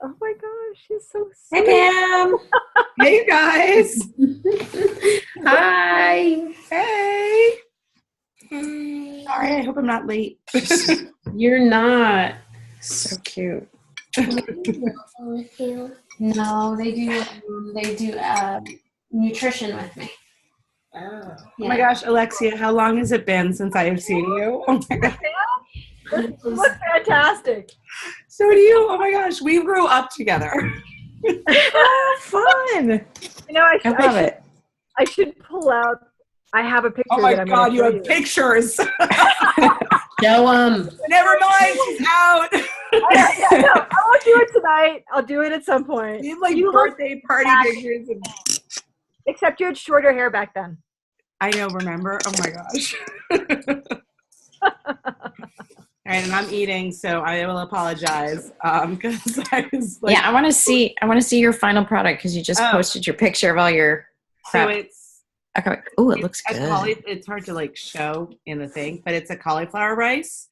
Oh my gosh, she's so Hey, sweet. Pam. Hey, guys. Hi. Hey. Hi. Sorry, I hope I'm not late. You're not. So cute. With you? No, they do. They do nutrition with me. Oh my gosh, Alexia, how long has it been since I have seen you? Oh my gosh. You look fantastic. So do you. Oh my gosh, we grew up together. Oh, fun. You know, I love it. I should pull out. I have a picture. Oh my that I'm God, you show have pictures. Show them. Never mind, she's out. I know. I won't do it tonight. I'll do it at some point. You have like You birthday party back. pictures. Except you had shorter hair back then. I know, remember? Oh my gosh. All right, and I'm eating, so I will apologize because I was like, Yeah, I want to see your final product because you just posted your picture of all your prep. So it's okay. Oh, it looks good. It's hard to like show in the thing, but it's a cauliflower rice.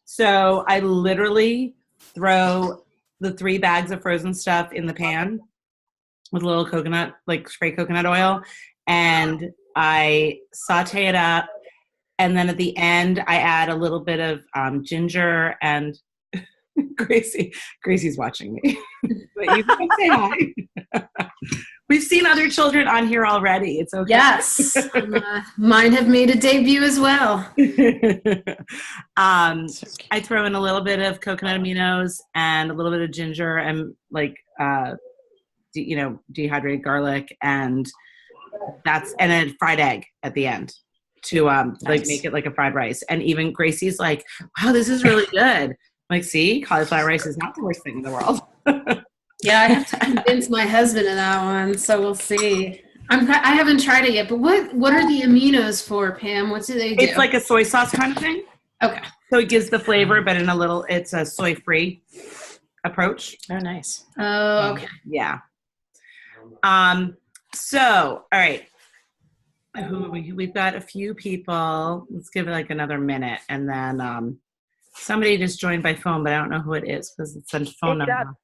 So I literally throw the 3 bags of frozen stuff in the pan with a little coconut, like spray coconut oil, and I saute it up. And then at the end, I add a little bit of ginger and Gracie's watching me. But you can say hi. We've seen other children on here already. It's okay. Yes. Mine have made a debut as well. I throw in a little bit of coconut aminos and a little bit of ginger and like, dehydrated garlic and a fried egg at the end to like make it like a fried rice. And even Gracie's like, wow, this is really good. I'm like, see, cauliflower rice is not the worst thing in the world. Yeah, I have to convince my husband of that one, so we'll see. I haven't tried it yet, but what are the aminos for, Pam? What do they do? It's like a soy sauce kind of thing. Okay. So it gives the flavor, but it's a soy-free approach. Oh, nice. Oh, okay. Yeah. So, all right. We've got a few people. Let's give it like another minute. And then somebody just joined by phone, but I don't know who it is because it's a phone number.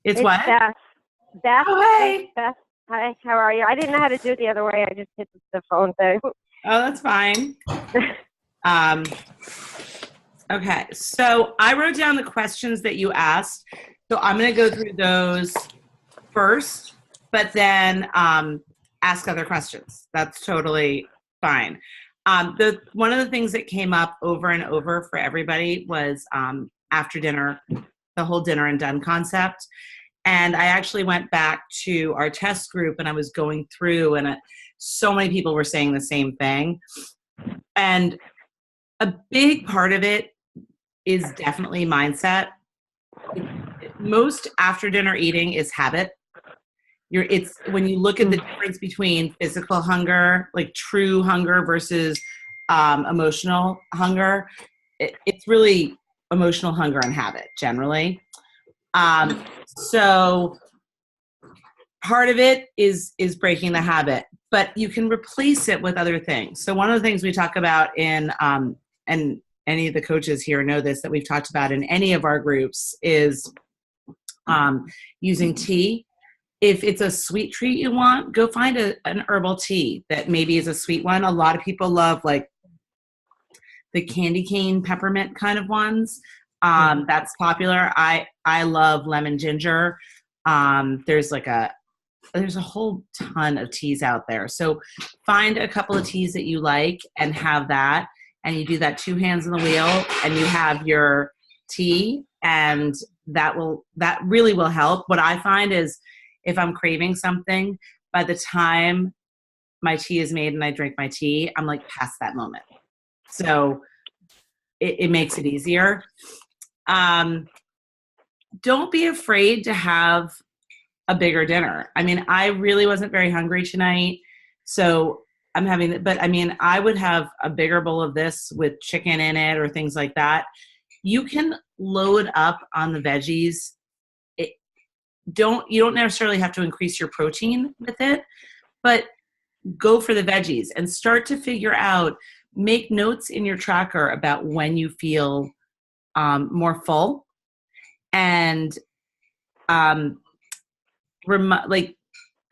It's what? Beth. Beth. Oh, hey. Beth. Hi, how are you? I didn't know how to do it the other way. I just hit the phone thing. Oh, that's fine. Okay, so I wrote down the questions that you asked. So I'm going to go through those first, but then ask other questions. That's totally fine. One of the things that came up over and over for everybody was after dinner, the whole dinner and done concept. And I actually went back to our test group and I was going through and so many people were saying the same thing. And a big part of it is definitely mindset. Most after dinner eating is habit. It's when you look at the difference between physical hunger, like true hunger versus emotional hunger, it's really emotional hunger and habit generally. So part of it is breaking the habit, but you can replace it with other things. So one of the things we talk about in, and any of the coaches here know this, that we've talked about in any of our groups is using tea. If it's a sweet treat you want, go find an herbal tea that maybe is a sweet one. A lot of people love like the candy cane peppermint kind of ones. That's popular. I love lemon ginger. There's a whole ton of teas out there. So find a couple of teas that you like and have that. And you do that 2 hands on the wheel and you have your tea, and that really will help. What I find is if I'm craving something, by the time my tea is made and I drink my tea, I'm like past that moment. So it makes it easier. Don't be afraid to have a bigger dinner. I mean, I really wasn't very hungry tonight, so I'm having it. But I mean, I would have a bigger bowl of this with chicken in it or things like that. You can load up on the veggies. You don't necessarily have to increase your protein with it, but go for the veggies and start to figure out, make notes in your tracker about when you feel more full, and like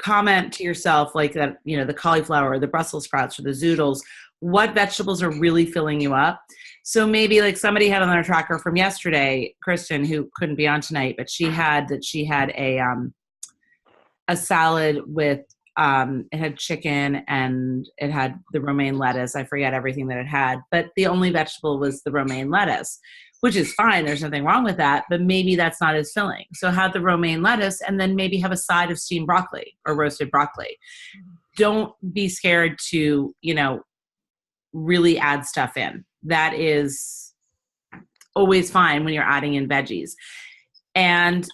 comment to yourself like that, you know, the cauliflower or the Brussels sprouts or the zoodles, what vegetables are really filling you up. So maybe like somebody had on their tracker from yesterday, Kristen, who couldn't be on tonight, but she had a salad with, it had chicken and it had the romaine lettuce. I forget everything that it had, but the only vegetable was the romaine lettuce, which is fine. There's nothing wrong with that, but maybe that's not as filling. So have the romaine lettuce and then maybe have a side of steamed broccoli or roasted broccoli. Don't be scared to, you know, really add stuff in. That is always fine when you're adding in veggies. And,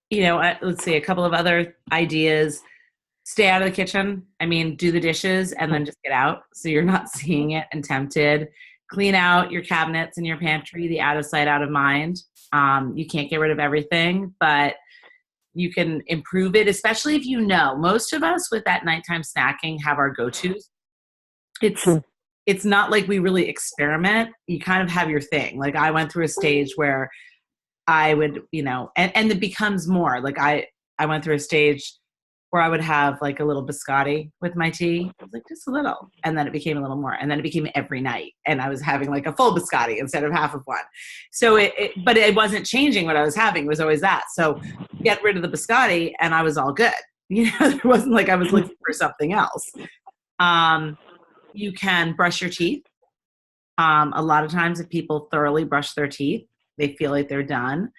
you know, let's see, a couple of other ideas. Stay out of the kitchen. I mean, do the dishes and then just get out so you're not seeing it and tempted. Clean out your cabinets and your pantry, the out of sight, out of mind. You can't get rid of everything, but you can improve it, especially if you know. Most of us with that nighttime snacking have our go-tos. It's not like we really experiment. You kind of have your thing. Like I went through a stage where I would, you know, and it becomes more. Like I went through a stage where I would have like a little biscotti with my tea. I was like, just a little. And then it became a little more. And then it became every night. And I was having like a full biscotti instead of half of one. So but it wasn't changing what I was having. It was always that. So get rid of the biscotti and I was all good. You know, it wasn't like I was looking for something else. You can brush your teeth. A lot of times if people thoroughly brush their teeth, they feel like they're done.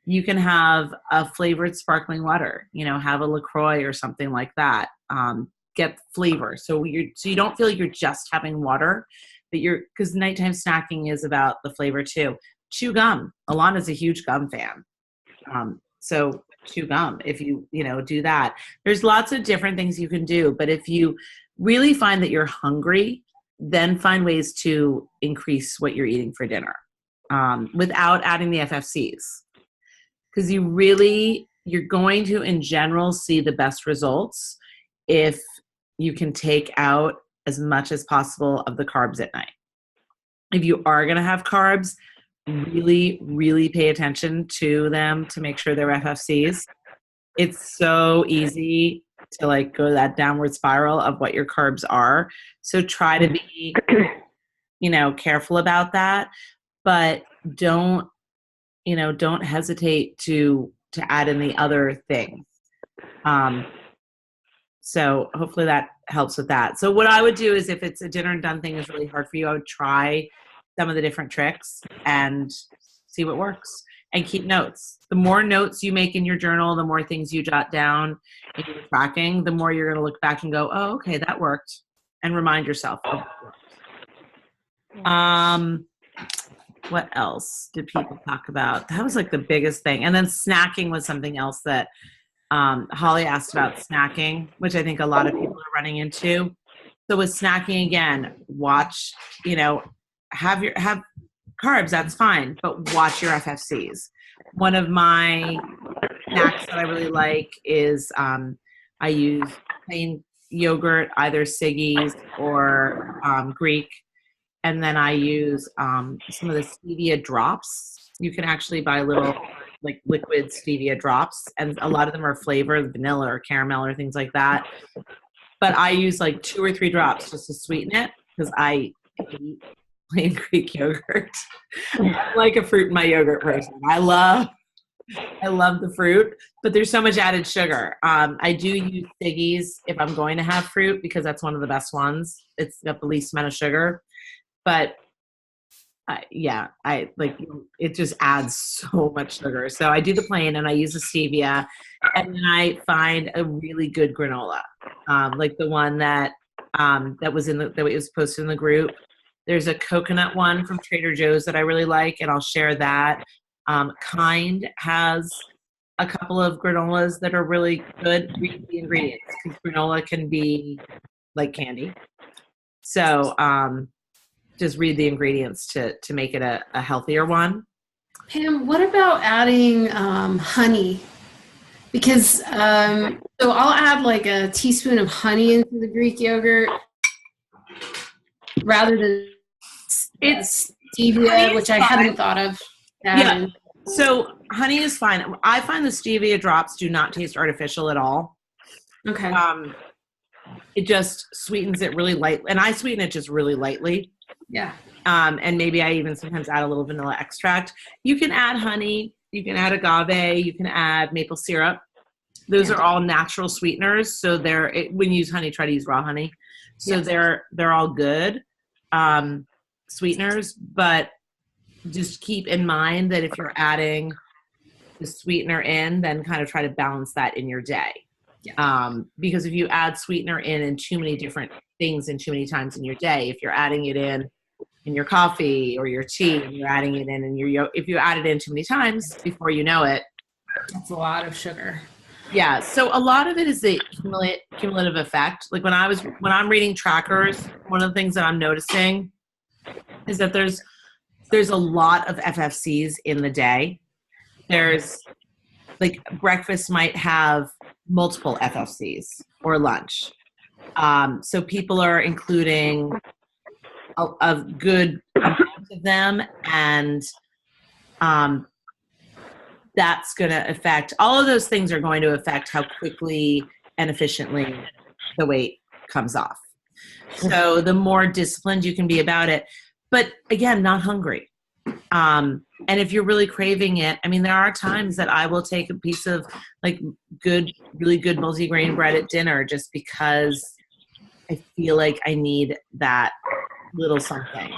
You can have a flavored sparkling water, you know, have a LaCroix or something like that. Get flavor. So you don't feel like you're just having water, but because nighttime snacking is about the flavor too. Chew gum. Alana's a huge gum fan. So chew gum if you do that. There's lots of different things you can do, but if you really find that you're hungry, then find ways to increase what you're eating for dinner without adding the FFCs. Because you're going to, in general, see the best results if you can take out as much as possible of the carbs at night. If you are going to have carbs, really, really pay attention to them to make sure they're FFCs. It's so easy to like go that downward spiral of what your carbs are. So try to be, careful about that, but don't hesitate to add in the other things. So hopefully that helps with that. So what I would do is if it's a dinner and done thing is really hard for you, I would try some of the different tricks and see what works and keep notes. The more notes you make in your journal, the more things you jot down in your tracking, the more you're going to look back and go, oh, okay, that worked. And remind yourself of it worked. What else did people talk about? That was like the biggest thing. And then snacking was something else that Holly asked about snacking, which I think a lot of people are running into. So with snacking, again, watch, have carbs, that's fine, but watch your FFCs. One of my snacks that I really like is I use plain yogurt, either Siggi's or Greek. And then I use some of the stevia drops. You can actually buy little like liquid stevia drops, and a lot of them are flavored vanilla or caramel or things like that. But I use like 2 or 3 drops just to sweeten it because I hate plain Greek yogurt. I'm like a fruit in my yogurt person. I love the fruit, but there's so much added sugar. I do use Siggi's if I'm going to have fruit because that's one of the best ones. It's got the least amount of sugar. But I like it just adds so much sugar. So I do the plain and I use the stevia, and then I find a really good granola, like the one that was posted in the group. There's a coconut one from Trader Joe's that I really like, and I'll share that. Kind has a couple of granolas that are really good. Read the ingredients because granola can be like candy. So just read the ingredients to make it a healthier one. Pam, what about adding honey? Because so I'll add like a teaspoon of honey into the Greek yogurt rather than stevia, which I hadn't thought of adding. Yeah. So honey is fine. I find the stevia drops do not taste artificial at all. Okay. It just sweetens it really light, and I sweeten it just really lightly. Yeah. And maybe I even sometimes add a little vanilla extract. You can add honey, you can add agave, you can add maple syrup. Those are all natural sweeteners. So when you use honey, try to use raw honey. So they're all good sweeteners, but just keep in mind that if you're adding the sweetener in, then kind of try to balance that in your day. Yeah. Because if you add sweetener in too many different things and too many times in your day, if you're adding it in your coffee or your tea, and you're adding it in if you add it in too many times, before you know it, That's a lot of sugar. yeah. So a lot of it is the cumulative effect. Like when I'm reading trackers, one of the things that I'm noticing is that there's a lot of FFCs in the day. There's like breakfast might have multiple FFCs or lunch. So people are including a good amount of them, and that's going to affect, all of those things are going to affect how quickly and efficiently the weight comes off. So the more disciplined you can be about it, but again, not hungry. And if you're really craving it, I mean, there are times that I will take a piece of like really good multigrain bread at dinner just because I feel like I need that little something.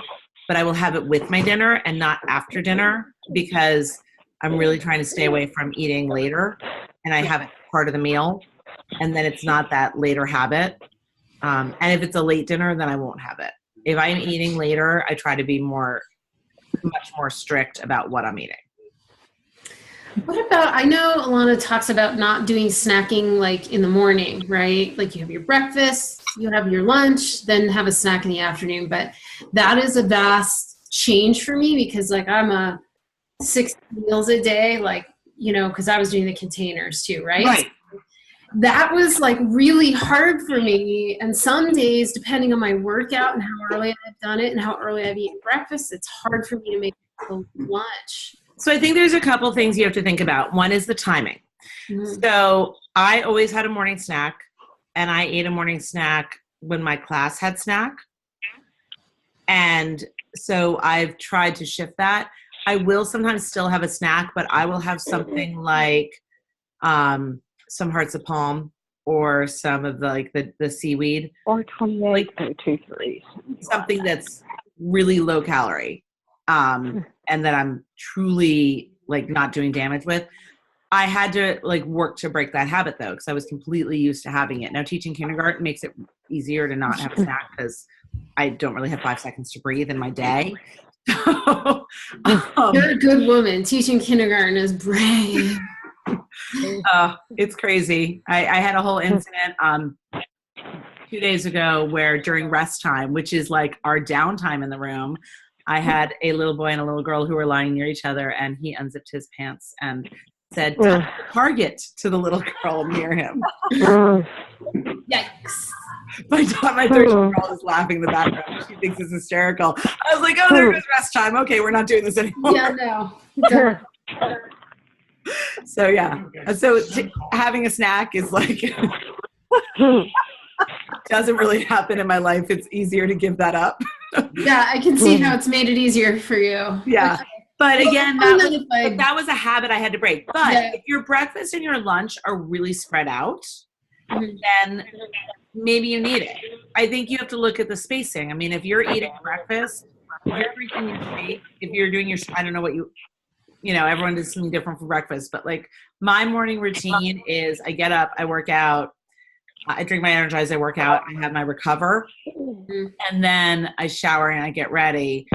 But I will have it with my dinner and not after dinner, because I'm really trying to stay away from eating later, and I have it part of the meal, and then it's not that later habit. And if it's a late dinner, then I won't have it. If I'm eating later, I try to be much more strict about what I'm eating. What about, I know Alana talks about not doing snacking like in the morning, right? Like you have your breakfast, you have your lunch, then have a snack in the afternoon. But that is a vast change for me, because like I'm a 6 meals a day, like, you know, because I was doing the containers too, right? Right. That was like really hard for me. And some days, depending on my workout and how early I've done it and how early I've eaten breakfast, it's hard for me to make the lunch. So I think there's a couple things you have to think about. One is the timing. Mm-hmm. So I always had a morning snack, and I ate a morning snack when my class had snack. And so I've tried to shift that. I will sometimes still have a snack, but I will have something like some hearts of palm or some of the seaweed. Or 28.23. Something that's really low calorie. And that I'm truly like not doing damage with. I had to like work to break that habit though, because I was completely used to having it. Now teaching kindergarten makes it easier to not have a snack because I don't really have 5 seconds to breathe in my day. So, You're a good woman. Teaching kindergarten is brave. It's crazy. I had a whole incident 2 days ago where during rest time, which is like our downtime in the room, I had a little boy and a little girl who were lying near each other, and he unzipped his pants and said, "Target" to the little girl near him. Yikes. My 13-year-old is laughing in the background. She thinks it's hysterical. I was like, oh, there goes rest time. Okay, we're not doing this anymore. Yeah, no. So, yeah. So having a snack is like, doesn't really happen in my life. It's easier to give that up. Yeah, I can see how it's made it easier for you. Yeah. But again, Well, that was a habit I had to break. But Yeah. if your breakfast and your lunch are really spread out, Mhm. then maybe you need it. I think you have to look at the spacing. I mean, if you're eating breakfast, if you're drinking your shake, if you're doing your, I don't know what you know, everyone does something different for breakfast. But like my morning routine is I get up, I work out, I drink my Energize, I work out, I have my Recover, and then I shower and I get ready.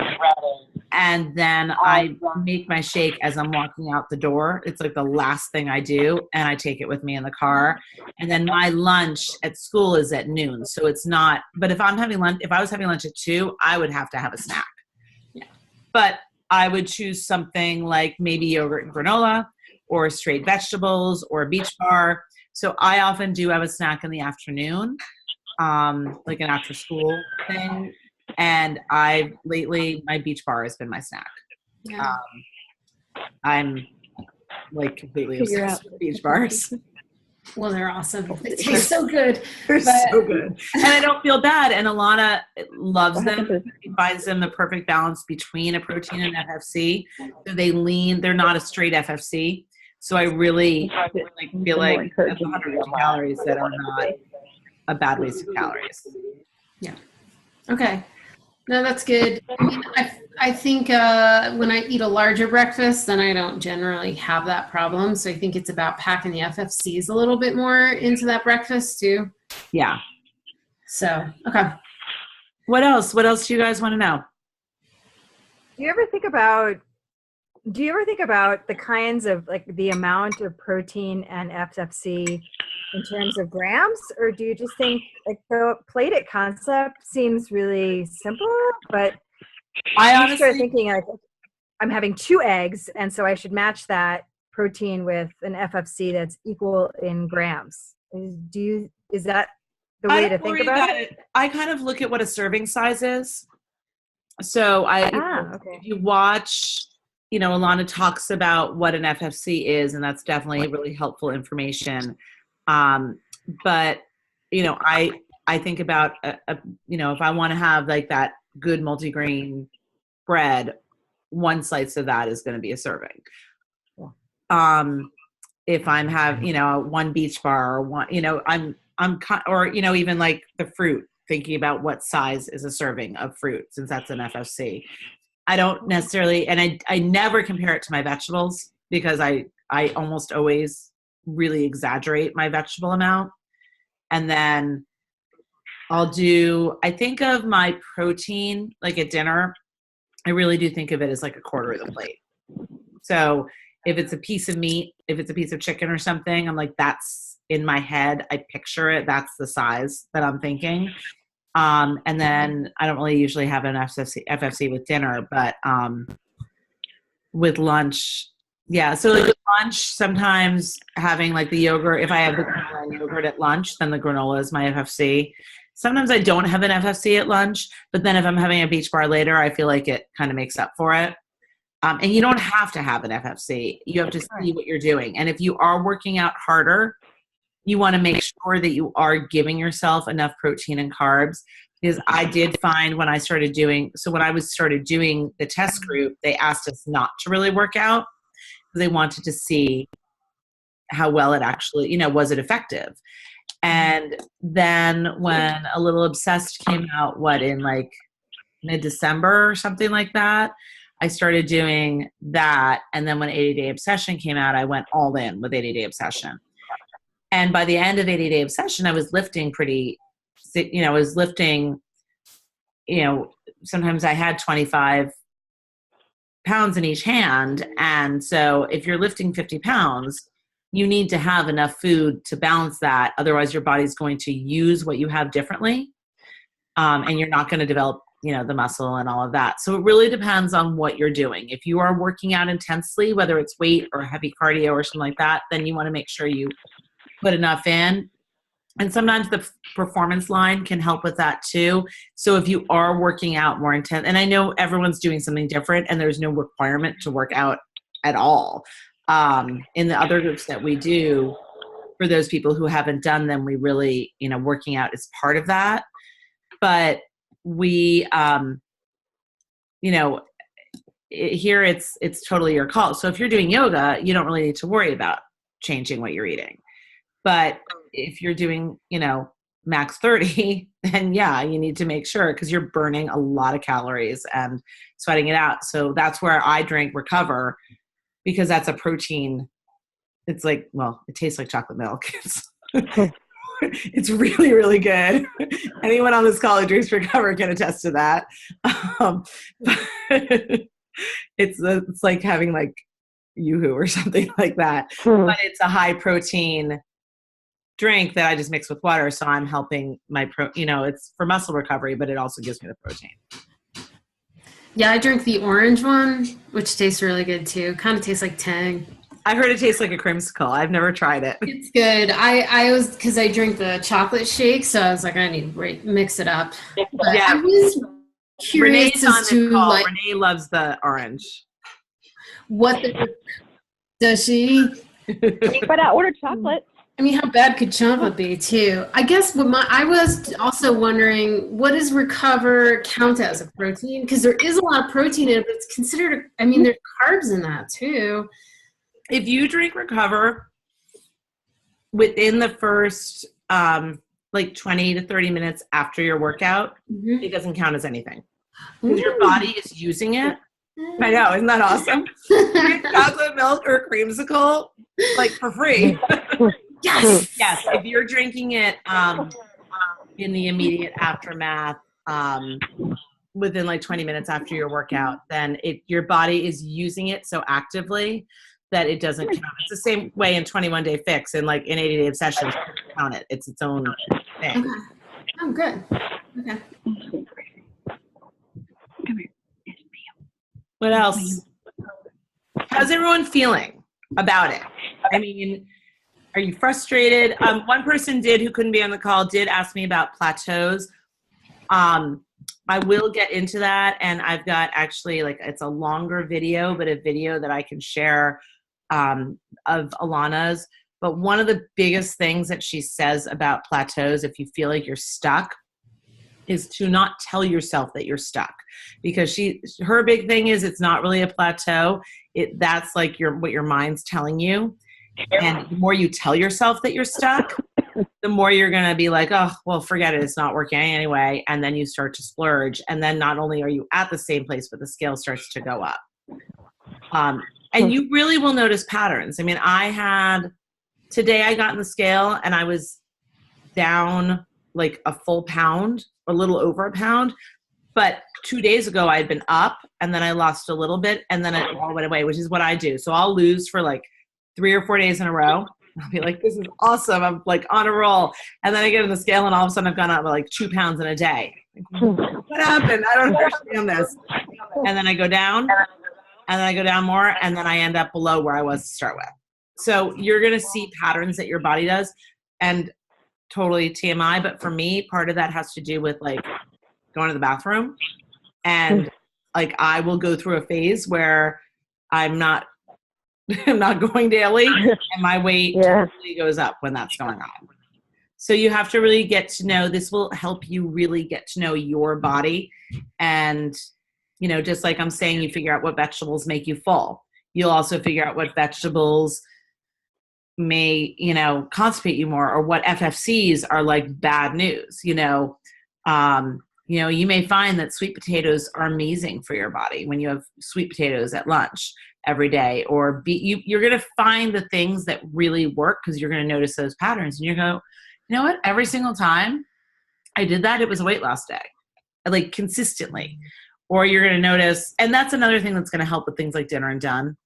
And then I make my shake as I'm walking out the door. It's like the last thing I do, and I take it with me in the car. And then my lunch at school is at noon, so it's not. But if I was having lunch at 2, I would have to have a snack. Yeah. But I would choose something like maybe yogurt and granola, or straight vegetables, or a beach bar. So I often do have a snack in the afternoon, like an after school thing. And lately my beach bar has been my snack. Yeah. like completely Figure obsessed out. with beach bars. Well, they're awesome. They taste so good. They're But- so good. And I don't feel bad. And Alana loves What them. happened She finds them the perfect balance between a protein and FFC. So they're not a straight FFC. So I really feel like that's 150 calories that are not a bad waste of calories. Okay. No, that's good. I mean, I think when I eat a larger breakfast, then I don't generally have that problem. So I think it's about packing the FFCs a little bit more into that breakfast too. Yeah. So, okay. What else? What else do you guys want to know? Do you ever think about the kinds of like the amount of protein and FFC in terms of grams, or do you just think like the plate it concept seems really simple, but I you honestly start thinking like I'm having 2 eggs and so I should match that protein with an FFC that's equal in grams. Is that the way to think about it? I kind of look at what a serving size is. So Okay. if you watch, Alana talks about what an FFC is, and that's definitely really helpful information. But I think about if I want to have like that good multigrain bread, 1 slice of that is going to be a serving. If I'm have 1 beach bar or one, even like the fruit, thinking about what size is a serving of fruit, since that's an FFC. I don't necessarily, and I never compare it to my vegetables because I almost always really exaggerate my vegetable amount. And then I think of my protein, like at dinner, I really do think of it as like a quarter of the plate. So if it's a piece of meat, if it's a piece of chicken or something, I'm like, that's in my head. I picture it. That's the size that I'm thinking. And then I don't really usually have an FFC with dinner, but with lunch, yeah. So like with lunch, sometimes having like the yogurt, if I have the granola and yogurt at lunch, then the granola is my FFC. Sometimes I don't have an FFC at lunch, but then if I'm having a beach bar later, I feel like it kind of makes up for it. And you don't have to have an FFC. You have to see what you're doing. And if you are working out harder, you want to make sure that you are giving yourself enough protein and carbs. Because I did find when I started doing the test group, they asked us not to really work out. They wanted to see how well it actually, was it effective? And then when A Little Obsessed came out, in like mid-December or something like that, I started doing that. And then when 80-Day Obsession came out, I went all in with 80-Day Obsession. And by the end of 80-Day Obsession, I was lifting sometimes I had 25 pounds in each hand. And so if you're lifting 50 pounds, you need to have enough food to balance that. Otherwise, your body's going to use what you have differently. And you're not going to develop, the muscle and all of that. So it really depends on what you're doing. If you are working out intensely, whether it's weight or heavy cardio or something like that, then you want to make sure you put enough in. And sometimes the performance line can help with that too. So if you are working out more intense, and I know everyone's doing something different and there's no requirement to work out at all. In the other groups that we do, for those people who haven't done them, we really, working out is part of that. But we, here it's totally your call. So if you're doing yoga, you don't really need to worry about changing what you're eating. But if you're doing, max 30, then yeah, you need to make sure because you're burning a lot of calories and sweating it out. So that's where I drink Recover because that's a protein. It's like, well, it tastes like chocolate milk. It's really, really good. Anyone on this call who drinks Recover can attest to that. It's like having like Yoo-hoo or something like that. But it's a high protein drink that I just mix with water. So I'm helping my it's for muscle recovery, but it also gives me the protein. Yeah, I drink the orange one, which tastes really good too. Kind of tastes like Tang. I heard it tastes like a creamsicle. I've never tried it. It's good. I was because I drink the chocolate shake, so I was like, I need to mix it up. But Yeah. I was curious Renee's on as this to call. like Renee loves the orange. what the Does she? But I ordered chocolate. I mean, how bad could chocolate be, too? I guess I was also wondering, what does Recover count as a protein? Because there is a lot of protein in it, but it's considered, I mean, there's carbs in that, too. If you drink Recover within the first like 20 to 30 minutes after your workout, it doesn't count as anything. Because your body is using it. I know, isn't that awesome? You get chocolate milk or creamsicle, like, for free. Yes. Yes, if you're drinking it in the immediate aftermath, within like 20 minutes after your workout, then your body is using it so actively that it doesn't count. It's the same way in 21 Day Fix and like in 80 Day Obsession. It doesn't count it. It's its own thing. Okay. Oh, good. Okay. What else? How's everyone feeling about it? I mean, are you frustrated? One person who couldn't be on the call did ask me about plateaus. I will get into that, and I've got actually, like, it's a longer video, but a video that I can share of Alana's. But one of the biggest things that she says about plateaus, if you feel like you're stuck, is to not tell yourself that you're stuck, because her big thing is it's not really a plateau. That's like what your mind's telling you. And the more you tell yourself that you're stuck, the more you're going to be like, oh, well, forget it. It's not working anyway. And then you start to splurge. And then not only are you at the same place, but the scale starts to go up. And you really will notice patterns. I mean, today I got in the scale and I was down like a full pound, a little over a pound. But 2 days ago I had been up and then I lost a little bit and then it all went away, which is what I do. So I'll lose for like 3 or 4 days in a row. I'll be like, this is awesome. I'm like on a roll. And then I get on the scale and all of a sudden I've gone up like 2 pounds in a day. What happened? I don't understand this. And then I go down and then I go down more and then I end up below where I was to start with. So you're going to see patterns that your body does, and totally TMI. But for me, part of that has to do with like going to the bathroom, and like I will go through a phase where I'm not going daily and my weight totally goes up when that's going on. So you have to really get to know, this will help you really get to know your body. And, you know, just like I'm saying, you figure out what vegetables make you full. You'll also figure out what vegetables may, you know, constipate you more, or what FFCs are like bad news. You know, you may find that sweet potatoes are amazing for your body when you have sweet potatoes at lunch every day, or you're going to find the things that really work because you're going to notice those patterns, and you're going to go, you know what, every single time I did that, it was a weight loss day, like consistently. Or you're going to notice, and that's another thing that's going to help with things like Dinner and Done,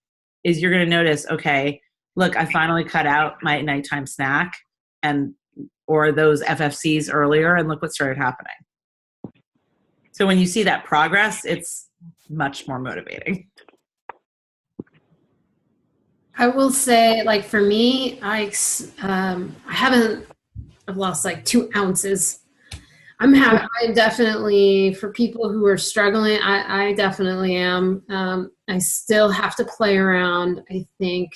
is you're going to notice, okay, look, I finally cut out my nighttime snack or those FFCs earlier, and look what started happening. So when you see that progress, it's much more motivating. I will say, like, for me, I've lost like 2 ounces. I definitely, for people who are struggling, I definitely am. I still have to play around. I think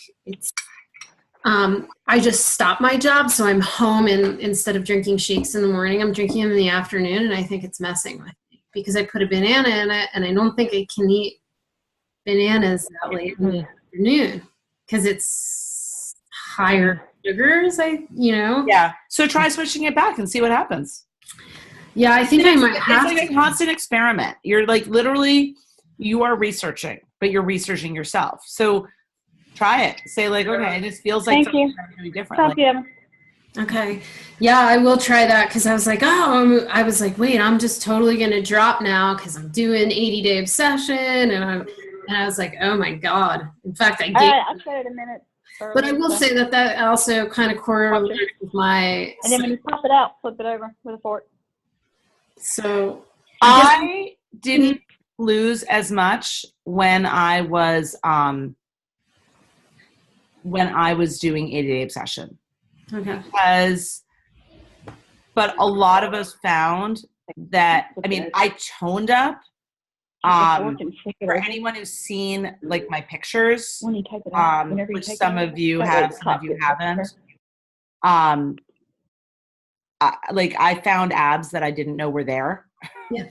I just stopped my job, so I'm home, and instead of drinking shakes in the morning, I'm drinking them in the afternoon, and I think it's messing with me because I put a banana in it, and I don't think I can eat bananas that late in the afternoon because it's higher sugars. Yeah. So try switching it back and see what happens. Yeah, I think I might have to. It's like a constant experiment. You're like, literally, you are researching, but you're researching yourself. So try it. Say like, okay, this feels like something really different. Okay. Yeah, I will try that, because I was like, wait, I'm just totally going to drop now because I'm doing 80-day obsession. And I was like, oh my God. In fact, I did. I said it a minute earlier. But I will say that also kind of correlates with my. And then when you pop it out, flip it over with a fork. So I didn't lose as much when I was doing 80-day obsession. Okay. But a lot of us found that, I mean, I toned up, For anyone who's seen like my pictures, When you type it out, whenever you which type some it out, of you that way have, the some of top you gets up haven't. there. Like I found abs that I didn't know were there. Yeah.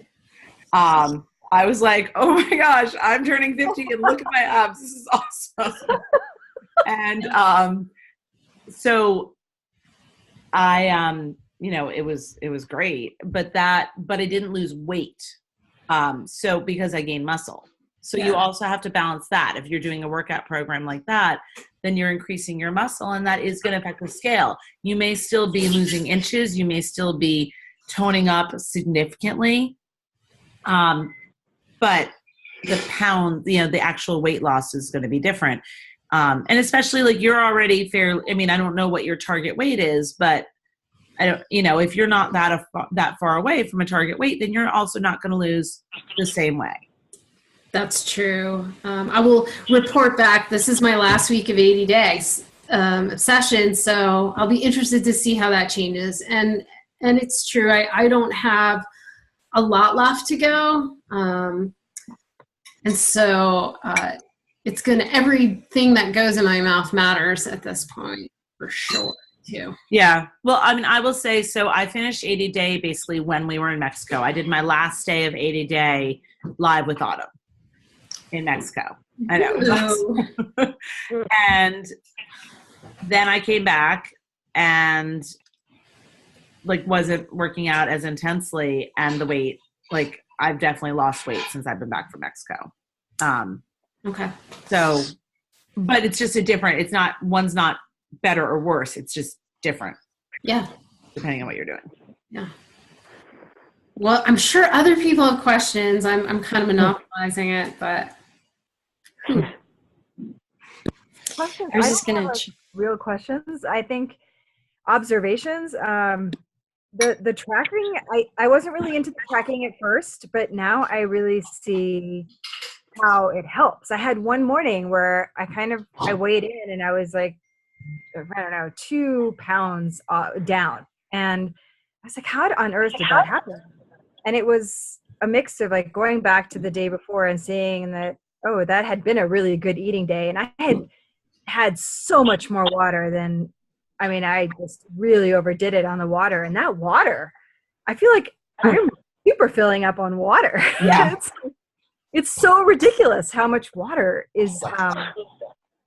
I was like, oh my gosh, I'm turning 50 and look at my abs. This is awesome. And so I you know, it was great, but I didn't lose weight. So because I gained muscle. So you also have to balance that. If you're doing a workout program like that, then you're increasing your muscle, and that is going to affect the scale. You may still be losing inches. You may still be toning up significantly. But the pound, you know, the actual weight loss is going to be different. And especially like you're already I mean, I don't know what your target weight is, but I don't, you know, if you're not that far away from a target weight, then you're also not going to lose the same way. That's true. I will report back. This is my last week of 80 days session, so I'll be interested to see how that changes. And it's true. I don't have a lot left to go, and so it's everything that goes in my mouth matters at this point for sure too. Yeah. Well, I mean, I will say, so I finished 80 Day basically when we were in Mexico. I did my last day of 80 Day live with Autumn in Mexico. I know. It was awesome. And then I came back and like wasn't working out as intensely, and the weight, like I've definitely lost weight since I've been back from Mexico. Okay. So, but it's just one's not better or worse. It's just different. Yeah. Depending on what you're doing. Yeah. Well, I'm sure other people have questions. I'm kind of monopolizing it, but. Questions? I was I just don't gonna have, like, real questions. I think observations. The tracking. I wasn't really into the tracking at first, but now I really see how it helps. I had one morning where I weighed in and I was like, I don't know, 2 pounds down, and I was like, how on earth did that happen? And it was a mix of like going back to the day before and seeing that, oh, that had been a really good eating day, and I had so much more water than, I mean, I just really overdid it on the water. And that water, I feel like I'm super filling up on water. Yeah. It's so ridiculous how much water is,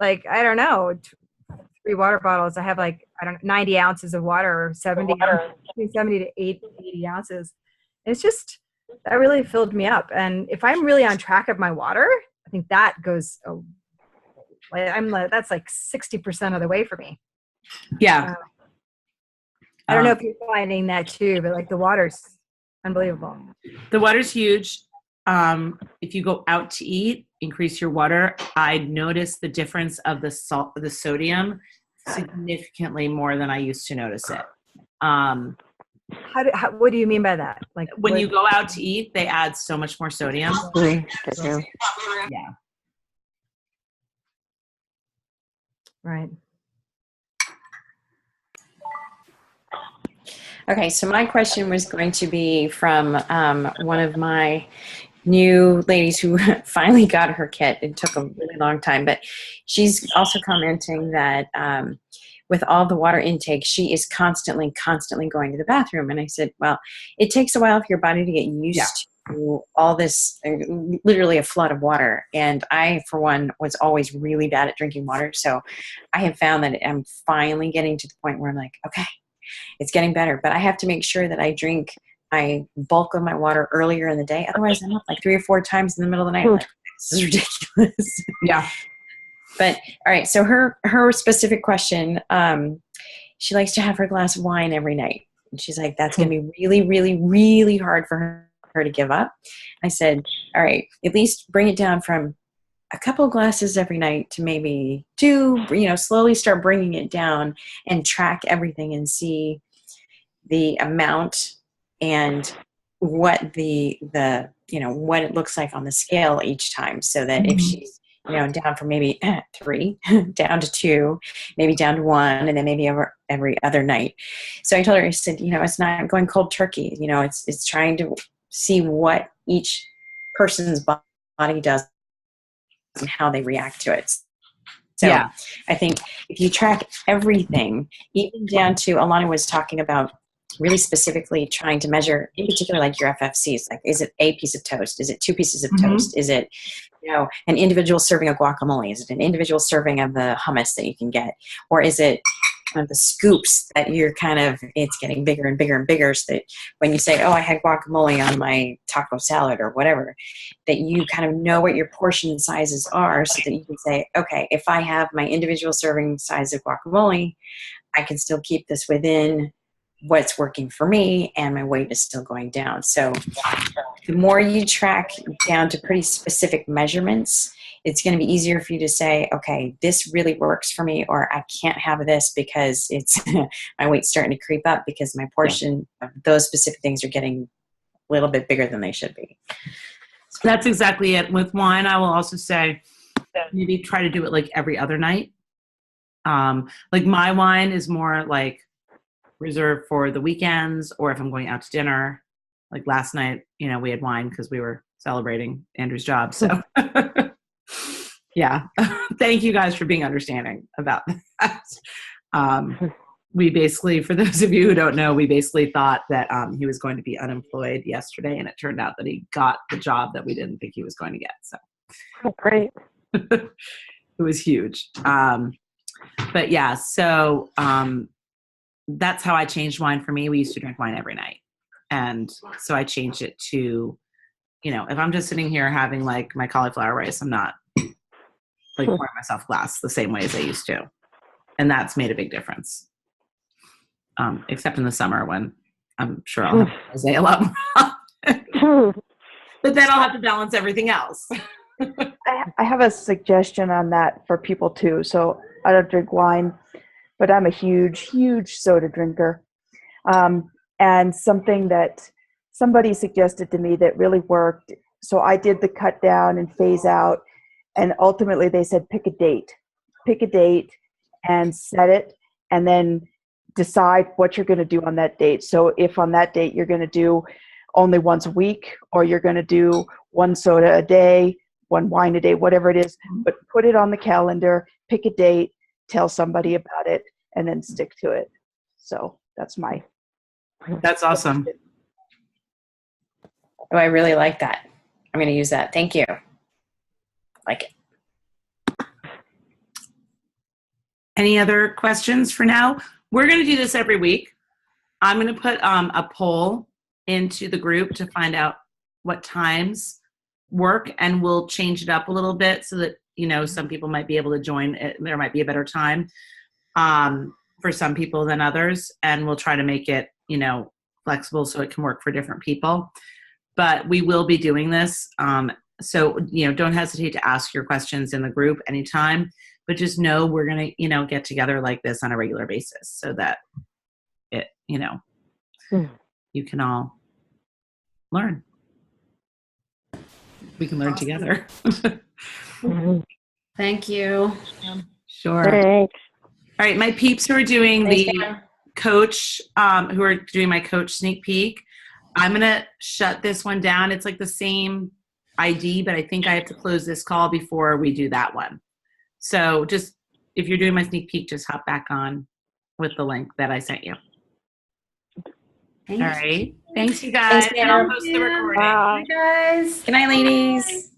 like, I don't know, 3 water bottles. I have like, 90 ounces of water, or 70, between 70 to 80 ounces. It's just, that really filled me up. And if I'm really on track of my water, I think that goes, that's like 60% of the way for me. Yeah. I don't know if you're finding that too, but like the water's unbelievable. The water's huge. If you go out to eat, increase your water. I noticed the difference of the sodium significantly more than I used to notice it. What do you mean by that? Like when you go out to eat, they add so much more sodium. Yeah. Right. Okay, so my question was going to be from one of my new ladies who finally got her kit. It took a really long time, but she's also commenting that with all the water intake, she is constantly going to the bathroom. And I said, well, it takes a while for your body to get used to all this, literally a flood of water. And I, for one, was always really bad at drinking water. So I have found that I'm finally getting to the point where I'm like, okay, it's getting better, but I have to make sure that I drink my bulk of my water earlier in the day. Otherwise, I'm up like 3 or 4 times in the middle of the night. I'm like, this is ridiculous. Yeah. But all right, so her specific question, she likes to have her glass of wine every night. And she's like, that's going to be really, really, really hard for her to give up. I said, all right, at least bring it down from a couple of glasses every night to maybe 2, slowly start bringing it down and track everything and see the amount and what the what it looks like on the scale each time, so that if she's down from maybe 3 down to 2, maybe down to 1, and then maybe every other night. So I told her, I said, it's not going cold turkey. It's trying to see what each person's body does and how they react to it. So Yeah. I think if you track everything, even down to Alana was talking about really specifically trying to measure, in particular, like your FFCs, like is it a piece of toast? Is it 2 pieces of toast? Is it, an individual serving of guacamole? Is it an individual serving of the hummus that you can get? Or is it the scoops that you're it's getting bigger and bigger and bigger, so that when you say, oh, I had guacamole on my taco salad or whatever, that you kind of know what your portion sizes are, so that you can say, okay, if I have my individual serving size of guacamole, I can still keep this within what's working for me, and my weight is still going down. So the more you track down to pretty specific measurements, it's going to be easier for you to say, okay, this really works for me, or I can't have this because it's my weight's starting to creep up because my portion of those specific things are getting a little bit bigger than they should be. That's exactly it. With wine, I will also say maybe try to do it like every other night. Like my wine is more like reserved for the weekends, or if I'm going out to dinner. Like last night, we had wine because we were celebrating Andrew's job. So yeah, thank you guys for being understanding about that. We basically, for those of you who don't know, we basically thought that he was going to be unemployed yesterday, and it turned out that he got the job that we didn't think he was going to get. So Oh, great. it was huge. But yeah, so that's how I changed wine for me. We used to drink wine every night. And so I changed it to, if I'm just sitting here having like my cauliflower rice, I'm not like pouring myself a glass the same way as I used to. And that's made a big difference. Except in the summer when I'm sure I'll have rosé a lot more. But then I'll have to balance everything else. I have a suggestion on that for people too. So I don't drink wine, but I'm a huge, huge soda drinker. And something that somebody suggested to me that really worked. So I did the cut down and phase out. And ultimately they said, pick a date and set it, and then decide what you're going to do on that date. So if on that date you're going to do only once a week, or you're going to do 1 soda a day, 1 wine a day, whatever it is, but put it on the calendar, pick a date, tell somebody about it, and then stick to it. So that's awesome. Oh, I really like that. I'm going to use that. Thank you. Like it. Any other questions for now? We're going to do this every week. I'm going to put a poll into the group to find out what times work, and we'll change it up a little bit so that, some people might be able to join. There might be a better time for some people than others, and we'll try to make it, flexible so it can work for different people. But we will be doing this. So, don't hesitate to ask your questions in the group anytime, but just know we're going to, get together like this on a regular basis so that it, you can all learn. We can learn together. Thank you. Sure. Thanks. All right. My peeps who are doing Thanks, the Dan. coach, who are doing my coach sneak peek, I'm going to shut this one down. It's like the same ID, but I think I have to close this call before we do that one. So just, if you're doing my sneak peek, just hop back on with the link that I sent you. Thank All right. Thanks, you guys. Thanks, And I'll Pam. post the recording. Bye. you guys. Good night, ladies.